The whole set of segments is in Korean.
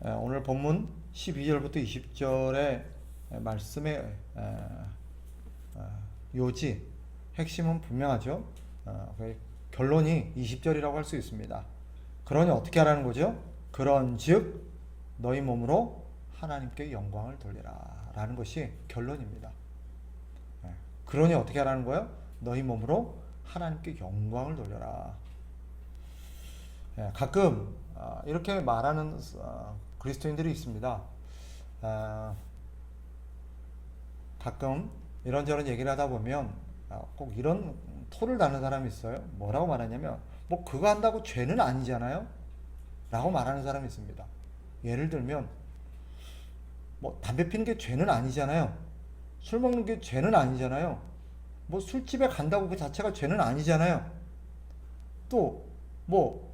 오늘 본문 12절부터 20절의 말씀의 요지, 핵심은 분명하죠. 결론이 20절이라고 할 수 있습니다. 그러니 어떻게 하라는 거죠? 그런즉 너희 몸으로 하나님께 영광을 돌리라 라는 것이 결론입니다. 그러니 어떻게 하라는 거예요? 너희 몸으로 하나님께 영광을 돌려라. 가끔 이렇게 말하는 그리스도인들이 있습니다. 가끔 이런저런 얘기를 하다 보면 꼭 이런 토를 다는 사람이 있어요. 뭐라고 말하냐면 뭐 그거 한다고 죄는 아니잖아요 라고 말하는 사람이 있습니다. 예를 들면 뭐 담배 피는 게 죄는 아니잖아요. 술 먹는 게 죄는 아니잖아요. 뭐 술집에 간다고 그 자체가 죄는 아니잖아요. 또 뭐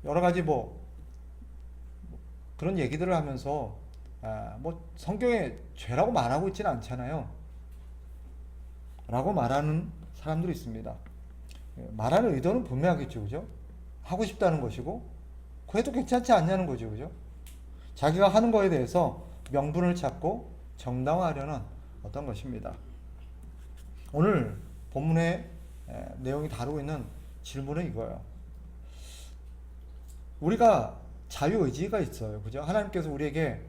여러 가지 뭐 그런 얘기들을 하면서 뭐 성경에 죄라고 말하고 있지는 않잖아요 라고 말하는 사람들이 있습니다. 말하는 의도는 분명하겠죠, 그죠? 하고 싶다는 것이고 그래도 괜찮지 않냐는 거죠, 그죠? 자기가 하는 거에 대해서 명분을 찾고 정당화하려는 어떤 것입니다. 오늘 본문의 내용이 다루고 있는 질문은 이거예요. 우리가 자유의지가 있어요, 그죠? 하나님께서 우리에게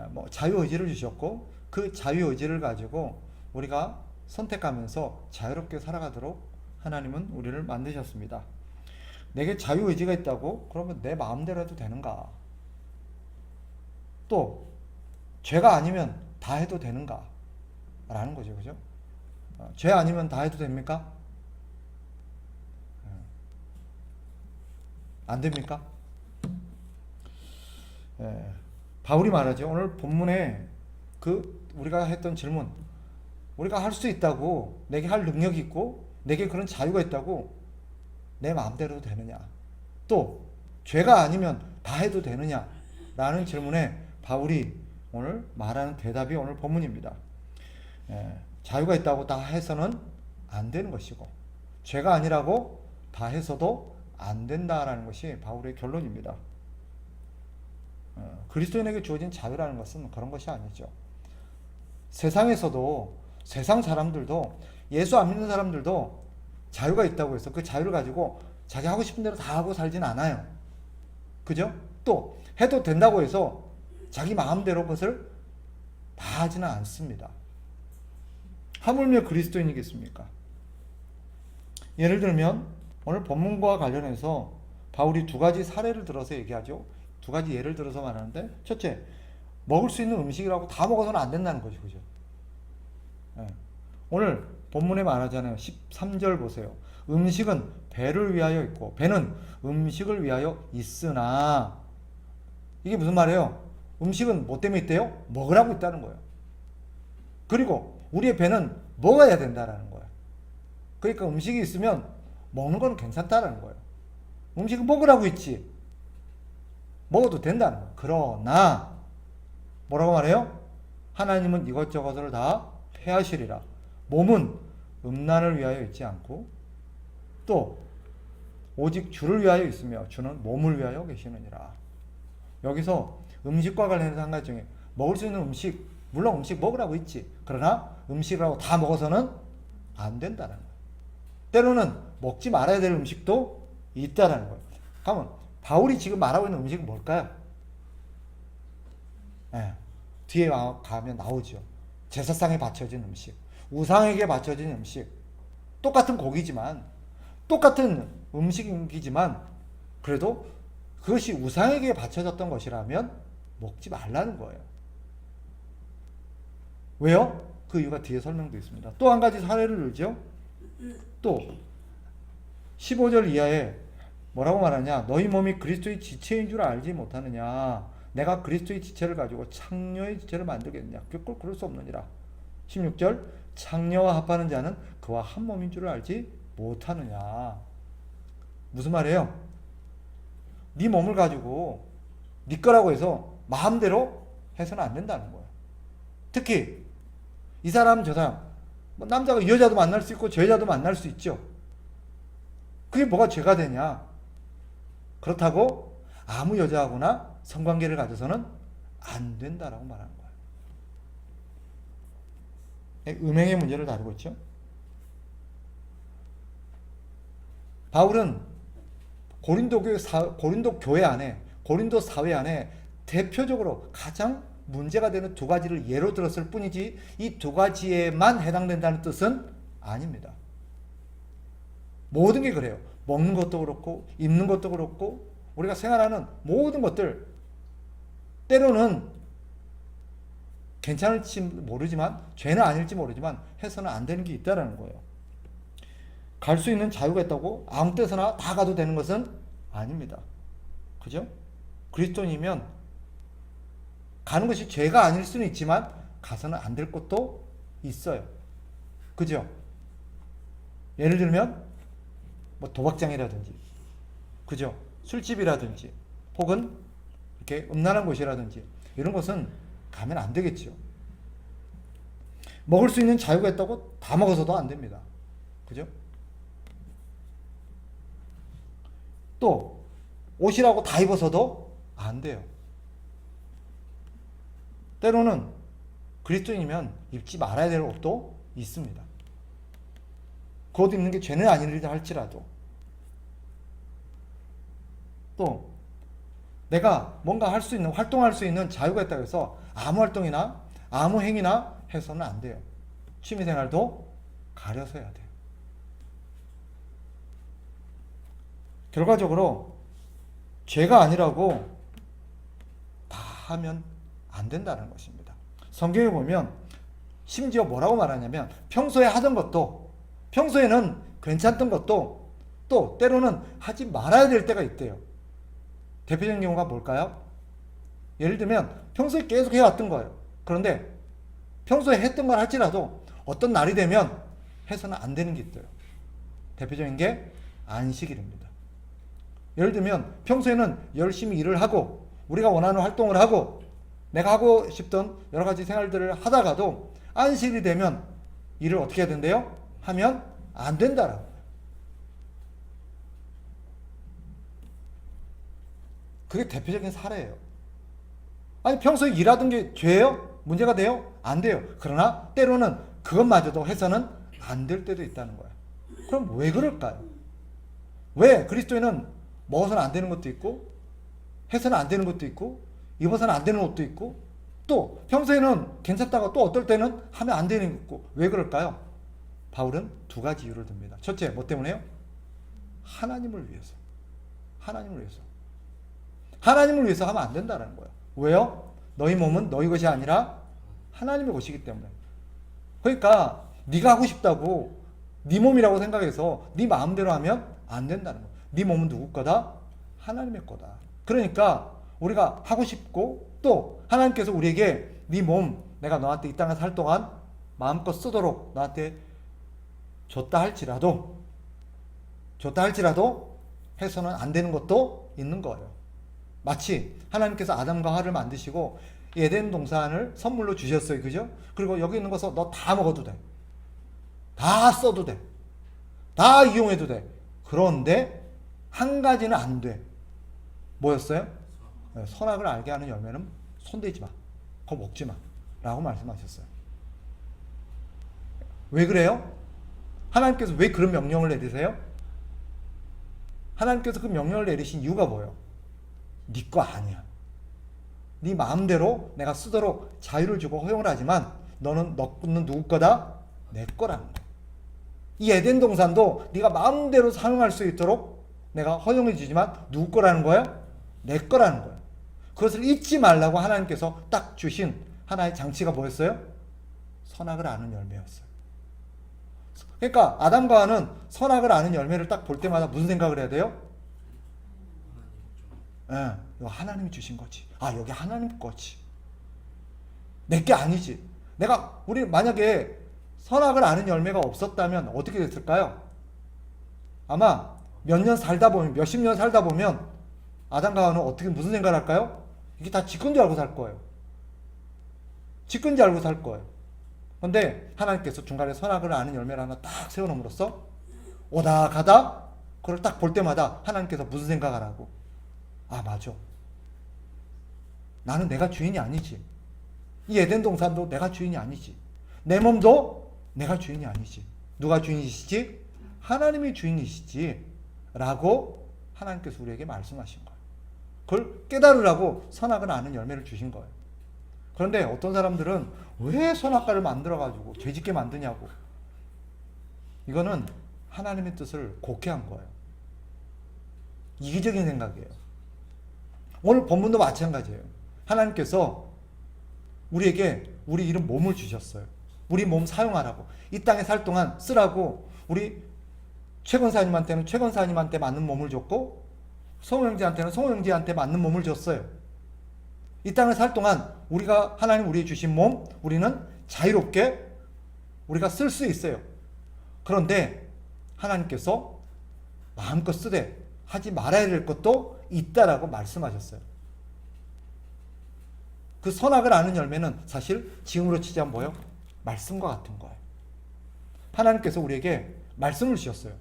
뭐 자유의지를 주셨고 그 자유의지를 가지고 우리가 선택하면서 자유롭게 살아가도록 하나님은 우리를 만드셨습니다. 내게 자유의지가 있다고? 그러면 내 마음대로 해도 되는가? 또 죄가 아니면 다 해도 되는가? 라는 거죠, 그죠? 죄 아니면 다 해도 됩니까? 안 됩니까? 바울이 말하죠. 오늘 본문에 우리가 했던 질문, 우리가 할 수 있다고, 내게 할 능력이 있고 내게 그런 자유가 있다고 내 마음대로 되느냐, 또 죄가 아니면 다 해도 되느냐 라는 질문에 바울이 오늘 말하는 대답이 오늘 본문입니다. 자유가 있다고 다 해서는 안 되는 것이고 죄가 아니라고 다 해서도 안 된다라는 것이 바울의 결론입니다. 그리스도인에게 주어진 자유라는 것은 그런 것이 아니죠. 세상에서도, 세상 사람들도, 예수 안 믿는 사람들도 자유가 있다고 해서 그 자유를 가지고 자기 하고 싶은 대로 다 하고 살진 않아요. 그죠? 또 해도 된다고 해서 자기 마음대로 그것을 다 하지는 않습니다. 하물며 그리스도인이겠습니까? 예를 들면 오늘 본문과 관련해서 바울이 두 가지 사례를 들어서 얘기하죠. 두 가지 예를 들어서 말하는데, 첫째, 먹을 수 있는 음식이라고 다 먹어서는 안 된다는 것이죠. 그죠? 오늘 본문에 말하잖아요. 13절 보세요. 음식은 배를 위하여 있고 배는 음식을 위하여 있으나, 이게 무슨 말이에요? 음식은 뭐 때문에 있대요? 먹으라고 있다는 거예요. 그리고 우리의 배는 먹어야 된다라는 거예요. 그러니까 음식이 있으면 먹는 건 괜찮다라는 거예요. 음식은 먹으라고 있지, 먹어도 된다는 거예요. 그러나 뭐라고 말해요? 하나님은 이것저것을 다 폐하시리라. 몸은 음란을 위하여 있지 않고 또 오직 주를 위하여 있으며 주는 몸을 위하여 계시느니라. 여기서 음식과 관련해서 한 가지 중에 먹을 수 있는 음식, 물론 음식 먹으라고 있지, 그러나 음식이라고 다 먹어서는 안 된다는 거예요. 때로는 먹지 말아야 될 음식도 있다는 거예요. 그러면 바울이 지금 말하고 있는 음식은 뭘까요? 뒤에 가면 나오죠. 제사상에 바쳐진 음식, 우상에게 바쳐진 음식, 똑같은 고기지만, 똑같은 음식이지만 그래도 그것이 우상에게 바쳐졌던 것이라면 먹지 말라는 거예요. 왜요? 그 이유가 뒤에 설명되어 있습니다. 또 한 가지 사례를 들죠. 또 15절 이하에 뭐라고 말하냐? 너희 몸이 그리스도의 지체인 줄 알지 못하느냐? 내가 그리스도의 지체를 가지고 창녀의 지체를 만들겠느냐? 결코 그럴 수 없느니라. 16절, 창녀와 합하는 자는 그와 한 몸인 줄 알지 못하느냐? 무슨 말이에요? 네 몸을 가지고 네 거라고 해서 마음대로 해서는 안 된다는 거예요. 특히 이 사람 저 사람, 뭐 남자가 여자도 만날 수 있고 여자도 만날 수 있죠. 그게 뭐가 죄가 되냐? 그렇다고 아무 여자하고나 성관계를 가져서는 안 된다라고 말하는 거예요. 음행의 문제를 다루고 있죠. 바울은 고린도 교회 안에, 고린도 사회 안에 대표적으로 가장 문제가 되는 두 가지를 예로 들었을 뿐이지 이 두 가지에만 해당된다는 뜻은 아닙니다. 모든 게 그래요. 먹는 것도 그렇고 입는 것도 그렇고 우리가 생활하는 모든 것들 때로는 괜찮을지 모르지만 죄는 아닐지 모르지만 해서는 안 되는 게 있다는 거예요. 갈 수 있는 자유가 있다고 아무 때서나 다 가도 되는 것은 아닙니다. 그죠? 그리스도인이면 가는 것이 죄가 아닐 수는 있지만 가서는 안 될 것도 있어요. 그죠? 예를 들면 뭐 도박장이라든지, 그죠? 술집이라든지, 혹은 이렇게 음란한 곳이라든지 이런 것은 가면 안 되겠죠. 먹을 수 있는 자유가 있다고 다 먹어서도 안 됩니다. 그죠? 또 옷이라고 다 입어서도 안 돼요. 때로는 그리스도인이면 입지 말아야 될 옷도 있습니다. 그 옷 입는 게 죄는 아니라 할지라도. 또 내가 뭔가 할 수 있는, 활동할 수 있는 자유가 있다고 해서 아무 활동이나 아무 행위나 해서는 안 돼요. 취미생활도 가려서 해야 돼요. 결과적으로 죄가 아니라고 다 하면 안 된다는 것입니다. 성경에 보면 심지어 뭐라고 말하냐면 평소에 하던 것도, 평소에는 괜찮던 것도 또 때로는 하지 말아야 될 때가 있대요. 대표적인 경우가 뭘까요? 예를 들면 평소에 계속 해왔던 거예요. 그런데 평소에 했던 걸 할지라도 어떤 날이 되면 해서는 안 되는 게 있어요. 대표적인 게 안식일입니다. 예를 들면 평소에는 열심히 일을 하고 우리가 원하는 활동을 하고 내가 하고 싶던 여러 가지 생활들을 하다가도 안식일이 되면 일을 어떻게 해야 된대요? 하면 안 된다라고. 그게 대표적인 사례예요. 아니 평소에 일하던 게 죄예요? 문제가 돼요? 안 돼요. 그러나 때로는 그것마저도 해서는 안 될 때도 있다는 거예요. 그럼 왜 그럴까요? 왜 그리스도인은 먹어서는 안 되는 것도 있고 해서는 안 되는 것도 있고 입어서는 안 되는 옷도 있고 또 평소에는 괜찮다가 또 어떨 때는 하면 안 되는 게 있고 왜 그럴까요? 바울은 두 가지 이유를 듭니다. 첫째, 뭐 때문에요? 하나님을 위해서. 하나님을 위해서. 하나님을 위해서 하면 안 된다는 거예요. 왜요? 너희 몸은 너희 것이 아니라 하나님의 것이기 때문에. 그러니까 네가 하고 싶다고 네 몸이라고 생각해서 네 마음대로 하면 안 된다는 거예요. 네 몸은 누구 거다? 하나님의 거다. 그러니까 우리가 하고 싶고 또 하나님께서 우리에게 네 몸 내가 너한테 이 땅에 살 동안 마음껏 쓰도록 너한테 줬다 할지라도 해서는 안 되는 것도 있는 거예요. 마치 하나님께서 아담과 하와를 만드시고 에덴 동산을 선물로 주셨어요. 그죠? 그리고 여기 있는 것을 너 다 먹어도 돼. 다 써도 돼. 다 이용해도 돼. 그런데 한 가지는 안 돼. 뭐였어요? 선악을 알게 하는 열매는 손대지 마. 그거 먹지 마. 라고 말씀하셨어요. 왜 그래요? 하나님께서 왜 그런 명령을 내리세요? 하나님께서 그 명령을 내리신 이유가 뭐예요? 네 거 아니야. 네 마음대로 내가 쓰도록 자유를 주고 허용을 하지만 너는 누구 거다? 내 거라는 거야. 이 에덴 동산도 네가 마음대로 사용할 수 있도록 내가 허용해 주지만 누구 거라는 거야? 내 거라는 거야. 그것을 잊지 말라고 하나님께서 딱 주신 하나의 장치가 뭐였어요? 선악을 아는 열매였어요. 그러니까 아담과 하와는 선악을 아는 열매를 딱 볼 때마다 무슨 생각을 해야 돼요? 이거 하나님이 주신 거지. 아, 여기 하나님 거지. 내게 아니지. 우리 만약에 선악을 아는 열매가 없었다면 어떻게 됐을까요? 아마 몇십 년 살다 보면 아담과 하와는 어떻게 무슨 생각을 할까요? 이게 다 지 건 줄 알고 살 거예요. 지 건 줄 알고 살 거예요. 그런데 하나님께서 중간에 선악을 아는 열매를 하나 딱 세워놓음으로써 오다 가다 그걸 딱 볼 때마다 하나님께서 무슨 생각을 하고 아, 맞아. 나는 내가 주인이 아니지. 이 에덴 동산도 내가 주인이 아니지. 내 몸도 내가 주인이 아니지. 누가 주인이시지? 하나님이 주인이시지. 라고 하나님께서 우리에게 말씀하신 거예요. 그걸 깨달으라고 선악을 아는 열매를 주신 거예요. 그런데 어떤 사람들은 왜 선악과를 만들어가지고 죄짓게 만드냐고. 이거는 하나님의 뜻을 곡해한 거예요. 이기적인 생각이에요. 오늘 본문도 마찬가지예요. 하나님께서 우리에게 우리 이런 몸을 주셨어요. 우리 몸 사용하라고. 이 땅에 살 동안 쓰라고. 우리 최건사님한테는 최건사님한테 맞는 몸을 줬고, 성호형제한테는 성호형제한테 맞는 몸을 줬어요. 이 땅을 살 동안 우리가 하나님 우리에게 주신 몸, 우리는 자유롭게 우리가 쓸 수 있어요. 그런데 하나님께서 마음껏 쓰되 하지 말아야 될 것도 있다라고 말씀하셨어요. 그 선악을 아는 열매는 사실 지금으로 치자면 뭐예요? 말씀과 같은 거예요. 하나님께서 우리에게 말씀을 주셨어요.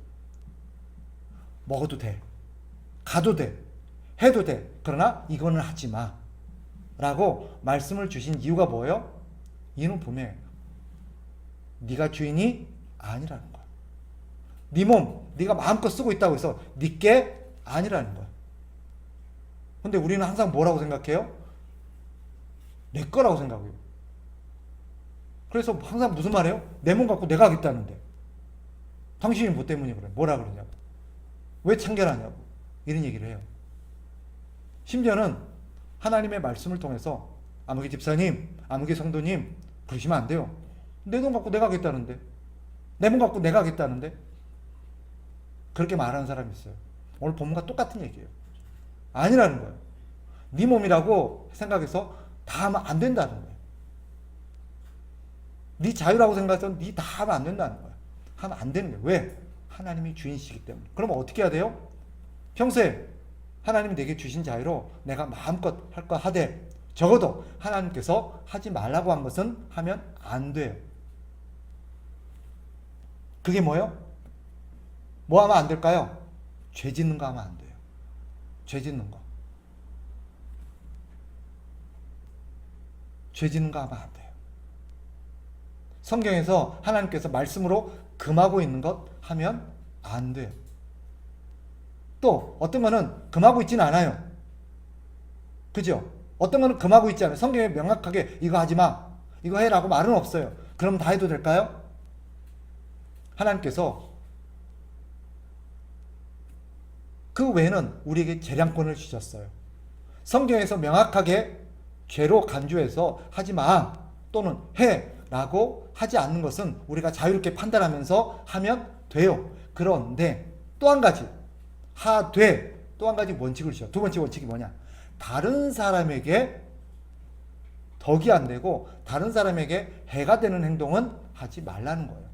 먹어도 돼. 가도 돼. 해도 돼. 그러나 이거는 하지 마. 라고 말씀을 주신 이유가 뭐예요? 이유는 분명해요. 네가 주인이 아니라는 거야. 네 몸, 네가 마음껏 쓰고 있다고 해서 네게 아니라는 거야. 근데 우리는 항상 뭐라고 생각해요? 내 거라고 생각해요. 그래서 항상 무슨 말이에요? 내 몸 갖고 내가 하겠다는데. 당신이 뭐 때문에 그래? 뭐라 그러냐고. 왜 참견하냐고. 이런 얘기를 해요. 심지어는 하나님의 말씀을 통해서 아무개 집사님, 아무개 성도님 그러시면 안 돼요. 내 돈 갖고 내가 하겠다는데. 내 몸 갖고 내가 하겠다는데. 그렇게 말하는 사람이 있어요. 오늘 본문과 똑같은 얘기예요. 아니라는 거예요. 네 몸이라고 생각해서 다 하면 안 된다는 거예요. 네 자유라고 생각해서 네 다 하면 안 된다는 거예요. 하면 안 되는 거예요. 왜? 하나님이 주인이시기 때문에. 그럼 어떻게 해야 돼요? 평소에 하나님이 내게 주신 자유로 내가 마음껏 할 거 하되, 적어도 하나님께서 하지 말라고 한 것은 하면 안 돼요. 그게 뭐예요? 뭐 하면 안 될까요? 죄 짓는 거 하면 안 돼요. 죄 짓는 거. 죄 짓는 거 하면 안 돼요. 성경에서 하나님께서 말씀으로 금하고 있는 것 하면 안 돼요. 또 어떤 거는 금하고 있지는 않아요. 그죠? 어떤 거는 금하고 있지 않아요. 성경에 명확하게 이거 하지 마, 이거 해라고 말은 없어요. 그럼 다 해도 될까요? 하나님께서 그 외에는 우리에게 재량권을 주셨어요. 성경에서 명확하게 죄로 간주해서 하지 마 또는 해 라고 하지 않는 것은 우리가 자유롭게 판단하면서 하면 돼요. 그런데 또 한 가지 하되 또 한 가지 원칙을 주셔. 두 번째 원칙이 뭐냐? 다른 사람에게 덕이 안 되고 다른 사람에게 해가 되는 행동은 하지 말라는 거예요.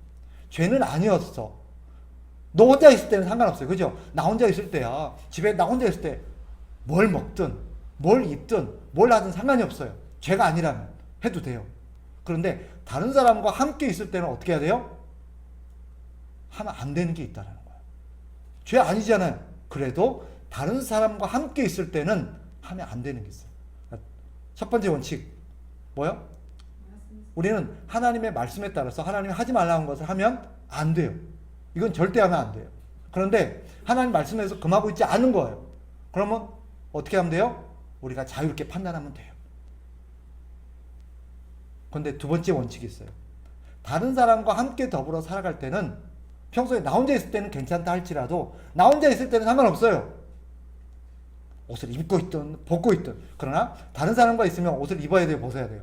죄는 아니었어. 너 혼자 있을 때는 상관없어요. 그죠? 나 혼자 있을 때야. 집에 나 혼자 있을 때 뭘 먹든 뭘 입든 뭘 하든 상관이 없어요. 죄가 아니라면 해도 돼요. 그런데 다른 사람과 함께 있을 때는 어떻게 해야 돼요? 하면 안 되는 게 있다는 거예요. 죄 아니잖아요. 그래도 다른 사람과 함께 있을 때는 하면 안 되는 게 있어요. 첫 번째 원칙 뭐요? 우리는 하나님의 말씀에 따라서 하나님이 하지 말라는 것을 하면 안 돼요. 이건 절대 하면 안 돼요. 그런데 하나님 말씀에서 금하고 있지 않은 거예요. 그러면 어떻게 하면 돼요? 우리가 자유롭게 판단하면 돼요. 그런데 두 번째 원칙이 있어요. 다른 사람과 함께 더불어 살아갈 때는 평소에 나 혼자 있을 때는 괜찮다 할지라도 나 혼자 있을 때는 상관없어요. 옷을 입고 있든 벗고 있든. 그러나 다른 사람과 있으면 옷을 입어야 돼요? 벗어야 돼요?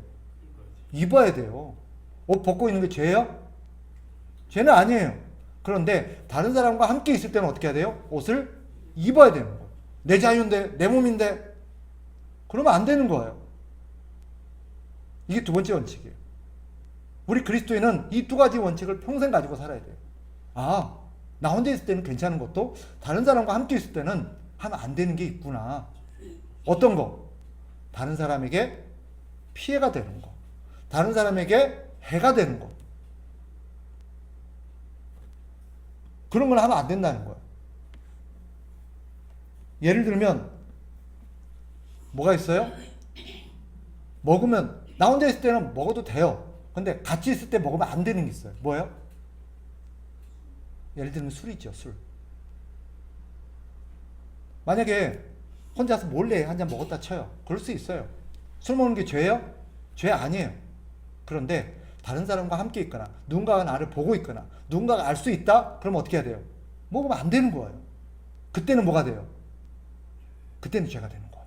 입어야 돼요. 옷 벗고 있는 게 죄예요? 죄는 아니에요. 그런데 다른 사람과 함께 있을 때는 어떻게 해야 돼요? 옷을 입어야 되는 거예요. 내 자유인데, 내 몸인데. 그러면 안 되는 거예요. 이게 두 번째 원칙이에요. 우리 그리스도인은 이 두 가지 원칙을 평생 가지고 살아야 돼요. 아, 나 혼자 있을 때는 괜찮은 것도 다른 사람과 함께 있을 때는 하면 안 되는 게 있구나. 어떤 거? 다른 사람에게 피해가 되는 거. 다른 사람에게 해가 되는 거. 그런 걸 하면 안 된다는 거예요. 예를 들면 뭐가 있어요? 먹으면 나 혼자 있을 때는 먹어도 돼요. 근데 같이 있을 때 먹으면 안 되는 게 있어요. 뭐예요? 예를 들면 술이죠, 술. 만약에 혼자서 몰래 한 잔 먹었다 쳐요. 그럴 수 있어요. 술 먹는 게 죄예요? 죄 아니에요. 그런데 다른 사람과 함께 있거나 누군가가 나를 보고 있거나 누군가가 알 수 있다? 그럼 어떻게 해야 돼요? 먹으면 안 되는 거예요. 그때는 뭐가 돼요? 그때는 죄가 되는 거예요.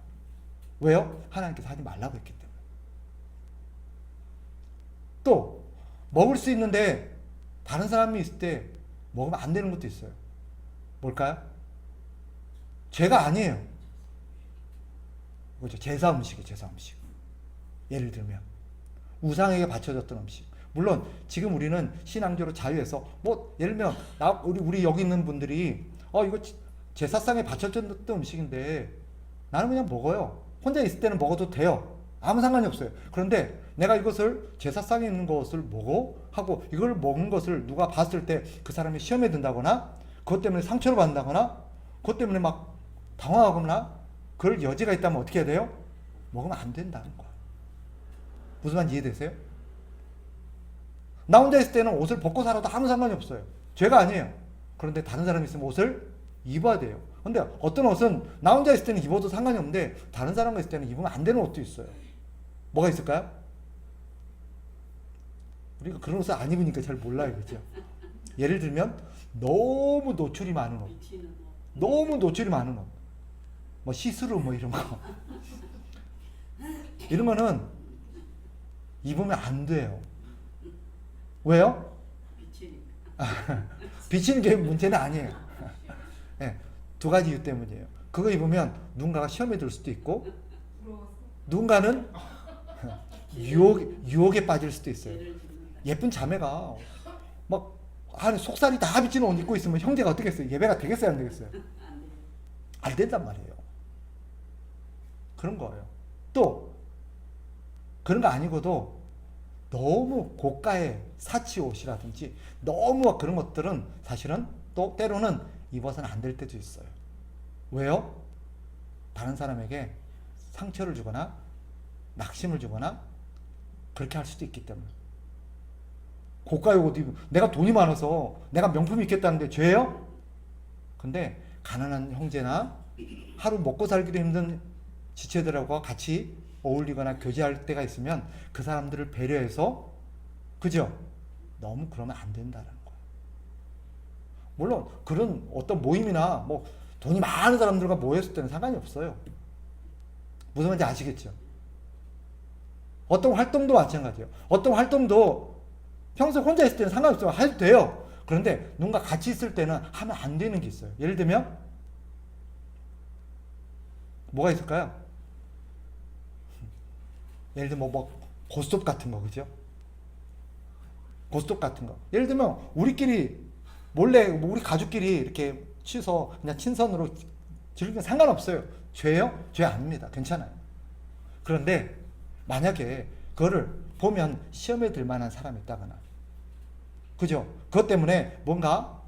왜요? 하나님께서 하지 말라고 했기 때문에. 또 먹을 수 있는데 다른 사람이 있을 때 먹으면 안 되는 것도 있어요. 뭘까요? 죄가 아니에요. 그렇죠. 제사 음식이에요. 제사 음식. 예를 들면 우상에게 바쳐졌던 음식. 물론 지금 우리는 신앙적으로 자유해서 뭐 예를 들면 우리 여기 있는 분들이 이거 제사상에 바쳐졌던 음식인데 나는 그냥 먹어요. 혼자 있을 때는 먹어도 돼요. 아무 상관이 없어요. 그런데 내가 이것을 제사상에 있는 것을 먹어 하고 이걸 먹은 것을 누가 봤을 때 그 사람이 시험에 든다거나 그것 때문에 상처를 받는다거나 그것 때문에 막 당황하거나 그럴 여지가 있다면 어떻게 해야 돼요? 먹으면 안 된다는 거예요. 무슨 말인지 이해되세요? 나 혼자 있을 때는 옷을 벗고 살아도 아무 상관이 없어요. 죄가 아니에요. 그런데 다른 사람이 있으면 옷을 입어야 돼요. 근데 어떤 옷은 나 혼자 있을 때는 입어도 상관이 없는데 다른 사람과 있을 때는 입으면 안 되는 옷도 있어요. 뭐가 있을까요? 우리가 그런 옷을 안 입으니까 잘 몰라요. 그죠? 예를 들면 너무 노출이 많은 옷. 너무 노출이 많은 옷. 뭐 시스루 뭐 이런 거. 이런 거는 입으면 안 돼요. 왜요? 비치는 게 문제는 아니에요. 네, 두 가지 이유 때문이에요. 그거 입으면 누군가가 시험에 들 수도 있고 누군가는 유혹에 빠질 수도 있어요. 예쁜 자매가 막 안에 속살이 다 비치는 옷 입고 있으면 형제가 어떻겠어요? 예배가 되겠어요? 안 되겠어요? 안 된단 말이에요. 그런 거예요. 또 그런 거 아니고도 너무 고가의 사치 옷이라든지 너무 그런 것들은 사실은 또 때로는 입어서는 안 될 때도 있어요. 왜요? 다른 사람에게 상처를 주거나 낙심을 주거나 그렇게 할 수도 있기 때문에. 고가의 옷 입으면 내가 돈이 많아서 내가 명품 입겠다는데 죄예요? 근데 가난한 형제나 하루 먹고 살기도 힘든 지체들하고 같이 어울리거나 교제할 때가 있으면 그 사람들을 배려해서 그죠? 너무 그러면 안 된다는 거예요. 물론 그런 어떤 모임이나 뭐 돈이 많은 사람들과 모였을 때는 상관이 없어요. 무슨 말인지 아시겠죠? 어떤 활동도 마찬가지예요. 어떤 활동도 평소 혼자 있을 때는 상관없어요. 해도 돼요. 그런데 누군가 같이 있을 때는 하면 안 되는 게 있어요. 예를 들면 뭐가 있을까요? 예를 들면 뭐 고스톱 같은 거, 그죠? 고스톱 같은 거. 예를 들면 우리끼리 몰래 우리 가족끼리 이렇게 취해서 그냥 친선으로 즐기면 상관없어요. 죄예요? 죄 아닙니다. 괜찮아요. 그런데 만약에 그거를 보면 시험에 들 만한 사람이 있다거나 그죠? 그것 때문에 뭔가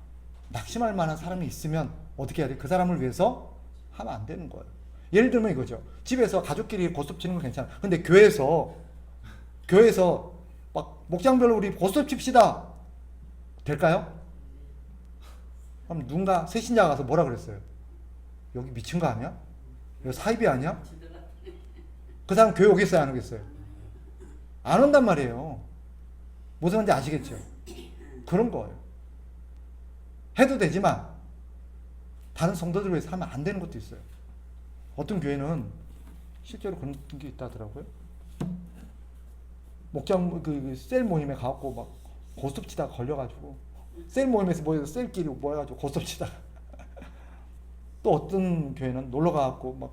낙심할 만한 사람이 있으면 어떻게 해야 돼? 그 사람을 위해서 하면 안 되는 거예요. 예를 들면 이거죠. 집에서 가족끼리 고스톱 치는 건 괜찮아. 근데 교회에서 막 목장별로 우리 고스톱 칩시다. 될까요? 그럼 누군가 새신자가 가서 뭐라 그랬어요? 여기 미친 거 아니야? 여기 사이비 아니야? 그 사람 교회 오겠어요? 안 오겠어요? 안 온단 말이에요. 무슨 말인지 아시겠죠? 그런 거예요. 해도 되지만 다른 성도들을 위해서 하면 안 되는 것도 있어요. 어떤 교회는 실제로 그런 게 있다더라고요. 목장 셀 모임에 가갖고 막 고스톱 치다가 걸려가지고 셀 모임에서 모여서 셀끼리 모여가지고 고스톱 치다가 또 어떤 교회는 놀러 가갖고 막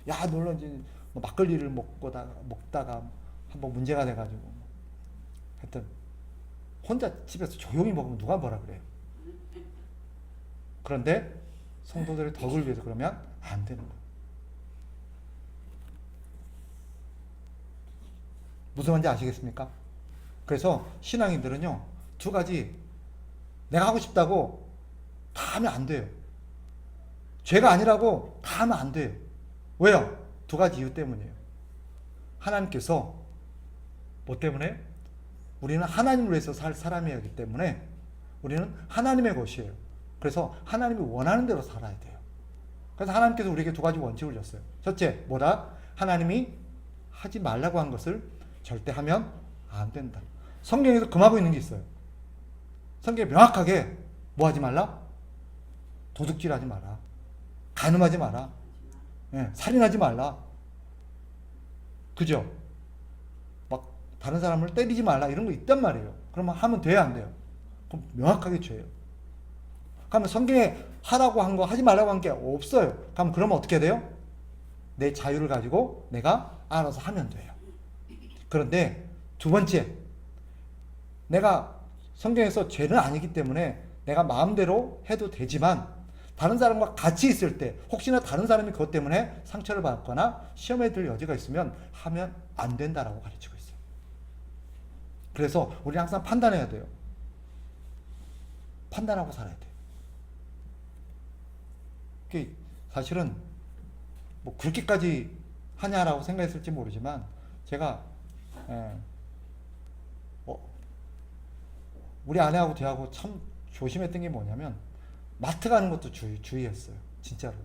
야 놀러 이제 막걸리를 먹다가 한번 문제가 돼가지고 하여튼 혼자 집에서 조용히 먹으면 누가 뭐라 그래요. 그런데 성도들의 덕을 위해서 그러면 안 되는 거예요. 무슨 말인지 아시겠습니까? 그래서 신앙인들은요 두 가지 내가 하고 싶다고 다 하면 안 돼요. 죄가 아니라고 다 하면 안 돼요. 왜요? 두 가지 이유 때문이에요. 하나님께서 뭐 때문에? 우리는 하나님을 위해서 살 사람이기 때문에 우리는 하나님의 것이에요. 그래서 하나님이 원하는 대로 살아야 돼요. 그래서 하나님께서 우리에게 두 가지 원칙을 줬어요. 첫째, 뭐다? 하나님이 하지 말라고 한 것을 절대 하면 안 된다. 성경에서 금하고 있는 게 있어요. 성경에 명확하게 뭐 하지 말라? 도둑질 하지 마라. 간음하지 마라. 살인하지 말라. 그죠? 막 다른 사람을 때리지 말라 이런 거 있단 말이에요. 그러면 하면 돼요, 안 돼요? 그럼 명확하게 죄예요. 그러면 성경에 하라고 한 거 하지 말라고 한 게 없어요. 그러면 어떻게 돼요? 내 자유를 가지고 내가 알아서 하면 돼요. 그런데 두 번째, 내가 성경에서 죄는 아니기 때문에 내가 마음대로 해도 되지만 다른 사람과 같이 있을 때 혹시나 다른 사람이 그것 때문에 상처를 받거나 시험에 들 여지가 있으면 하면 안 된다라고 가르치고 있어요. 그래서 우리는 항상 판단해야 돼요. 판단하고 살아야 돼요. 사실은 뭐 그렇게까지 하냐라고 생각했을지 모르지만 제가 우리 아내하고 저하고 참 조심했던 게 뭐냐면 마트 가는 것도 주의했어요. 진짜로.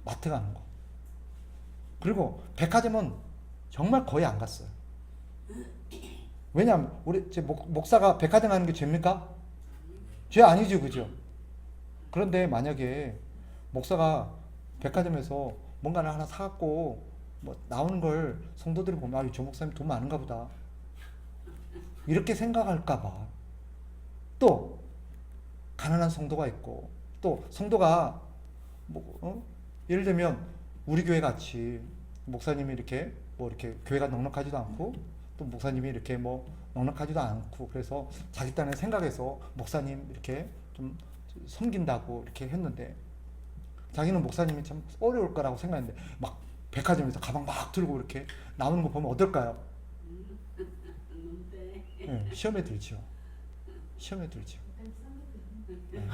마트 가는 거. 그리고 백화점은 정말 거의 안 갔어요. 왜냐하면 우리 제 목사가 백화점 가는 게 죄입니까? 죄 아니죠, 그죠? 그런데 만약에 목사가 백화점에서 뭔가를 하나 사갖고 뭐 나오는 걸 성도들이 보면 저 목사님 돈 많은가 보다 이렇게 생각할까봐 또 가난한 성도가 있고 또 성도가 예를 들면 우리 교회 같이 목사님이 이렇게 교회가 넉넉하지도 않고 또 목사님이 이렇게 넉넉하지도 않고 그래서 자기 딴에 생각해서 목사님 이렇게 좀 섬긴다고 이렇게 했는데 자기는 목사님이 참 어려울 거라고 생각했는데 막 백화점에서 가방 막 들고 이렇게 나오는 거 보면 어떨까요? 네, 시험에 들죠. 시험에 들죠. 네.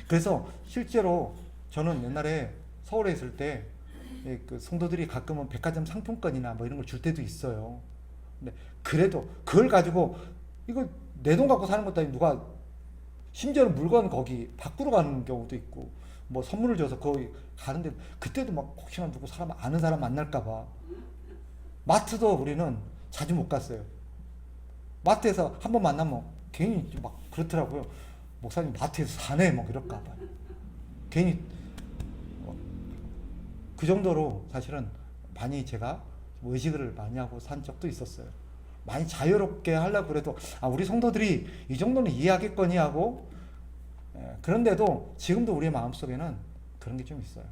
그래서 실제로 저는 옛날에 서울에 있을 때 그 성도들이 가끔은 백화점 상품권이나 뭐 이런 걸 줄 때도 있어요. 근데 그래도 그걸 가지고 이거 내 돈 갖고 사는 것도 아니고 누가 심지어는 물건 거기 밖으로 가는 경우도 있고 뭐 선물을 줘서 거기 가는데 그때도 막 혹시나 누구 아는 사람 만날까봐 마트도 우리는 자주 못 갔어요. 마트에서 한번 만나면 괜히 막 그렇더라고요. 목사님 마트에서 사네 뭐 이럴까봐 괜히 그 정도로 사실은 많이 제가 의식을 많이 하고 산 적도 있었어요. 많이 자유롭게 하려고 그래도 우리 성도들이 이 정도는 이해하겠거니 하고 그런데도 지금도 우리의 마음속에는 그런 게 좀 있어요.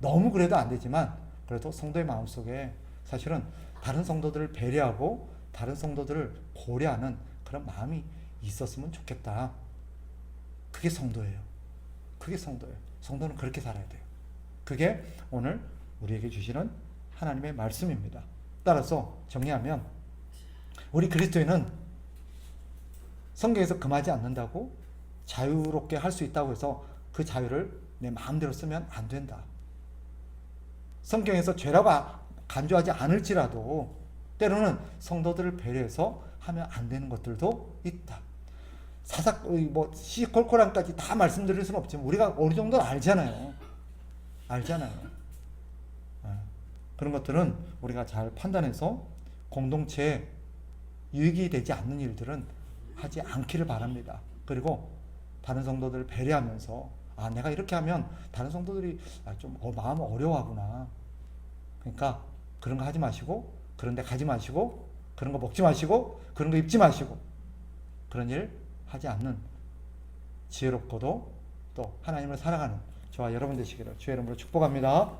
너무 그래도 안 되지만 그래도 성도의 마음속에 사실은 다른 성도들을 배려하고 다른 성도들을 고려하는 그런 마음이 있었으면 좋겠다. 그게 성도예요. 그게 성도예요. 성도는 그렇게 살아야 돼요. 그게 오늘 우리에게 주시는 하나님의 말씀입니다. 따라서 정리하면 우리 그리스도인은 성경에서 금하지 않는다고 자유롭게 할 수 있다고 해서 그 자유를 내 마음대로 쓰면 안 된다. 성경에서 죄라고 간주하지 않을지라도 때로는 성도들을 배려해서 하면 안 되는 것들도 있다. 시시콜콜한까지 다 말씀드릴 수는 없지만 우리가 어느 정도는 알잖아요. 그런 것들은 우리가 잘 판단해서 공동체에 유익이 되지 않는 일들은 하지 않기를 바랍니다. 그리고 다른 성도들을 배려하면서 내가 이렇게 하면 다른 성도들이 좀 마음이 어려워하구나. 그러니까 그런 거 하지 마시고 그런 데 가지 마시고 그런 거 먹지 마시고 그런 거 입지 마시고 그런 일 하지 않는 지혜롭고도 또 하나님을 사랑하는 저와 여러분 되시기를 주의 이름으로 축복합니다.